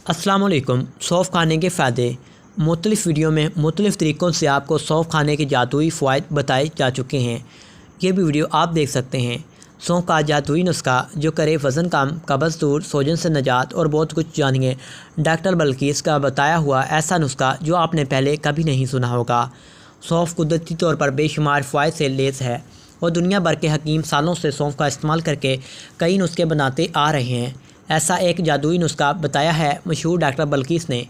अस्सलाम वालेकुम। सौंफ खाने के फ़ायदे। मुख्तलिफ़ वीडियो में मुख्तलिफ़ तरीक़ों से आपको सौंफ खाने के जादुई फ़वाइद बताए जा चुके हैं। ये भी वीडियो आप देख सकते हैं। सौंफ का जादुई नुस्खा जो करे वज़न कम, कब्ज़ दूर, सोजन से निजात और बहुत कुछ जानिए डॉक्टर बल्कीस का बताया हुआ ऐसा नुस्खा जो आपने पहले कभी नहीं सुना होगा। सौंफ कुदरती तौर पर बेशुमार फ़वाइद से लैस है और दुनिया भर के हकीम सालों से सौंफ का इस्तेमाल करके कई नुस्खे बनाते आ रहे हैं। ऐसा एक जादुई नुस्खा बताया है मशहूर डॉक्टर बल्कीस ने।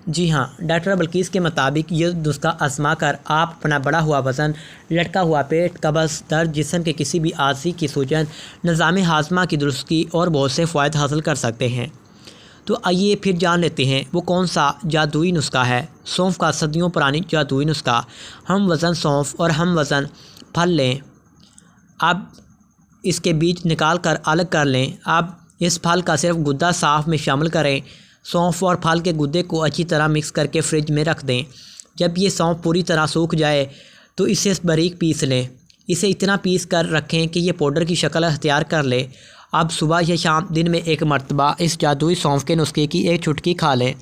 जी हाँ, डॉक्टर बल्कीस के मुताबिक ये नुस्खा आजमा कर आप अपना बढ़ा हुआ वज़न, लटका हुआ पेट, कब्ज़, दर्द, जिस्म के किसी भी आज़ी की सूजन, निज़ाम हाज़मा की दुरुस्ती और बहुत से फ़वाइद हासिल कर सकते हैं। तो आइए फिर जान लेते हैं वो कौन सा जादुई नुस्खा है। सौंफ का सदियों पुरानी जादुई नुस्खा। हम वज़न सौंफ और हम वज़न फल लें। अब इसके बीज निकाल कर अलग कर लें। अब इस फल का सिर्फ गुद्दा साफ़ में शामिल करें। सौंफ और फल के गुद्दे को अच्छी तरह मिक्स करके फ्रिज में रख दें। जब ये सौंफ पूरी तरह सूख जाए तो इसे बारीक पीस लें। इसे इतना पीस कर रखें कि ये पाउडर की शक्ल अख्तियार कर ले। अब सुबह या शाम दिन में एक मरतबा इस जादुई सौंफ के नुस्खे की एक चुटकी खा लें।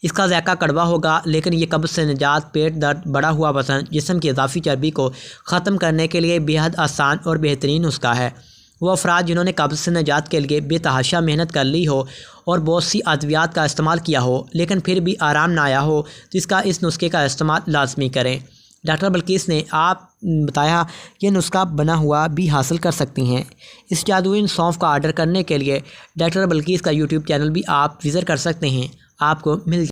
इसका ज़ायका कड़वा होगा, लेकिन ये कब्ज़ से निजात, पेट दर्द, बढ़ा हुआ वज़न, जिस्म की इजाफी चर्बी को ख़त्म करने के लिए बेहद आसान और बेहतरीन नुस्खा है। वो अफराद जिन्होंने कब्ज़ से निजात के लिए बेतहाशा मेहनत कर ली हो और बहुत सी अद्वियात का इस्तेमाल किया हो लेकिन फिर भी आराम ना आया हो, तो इसका इस नुस्खे का इस्तेमाल लाजमी करें। डॉक्टर बल्कीस ने आप बताया ये नुस्खा बना हुआ भी हासिल कर सकती हैं। इस जादुई सौंफ का आर्डर करने के लिए डॉक्टर बल्कीस का यूट्यूब चैनल भी आप विज़िट कर सकते हैं। आपको मिल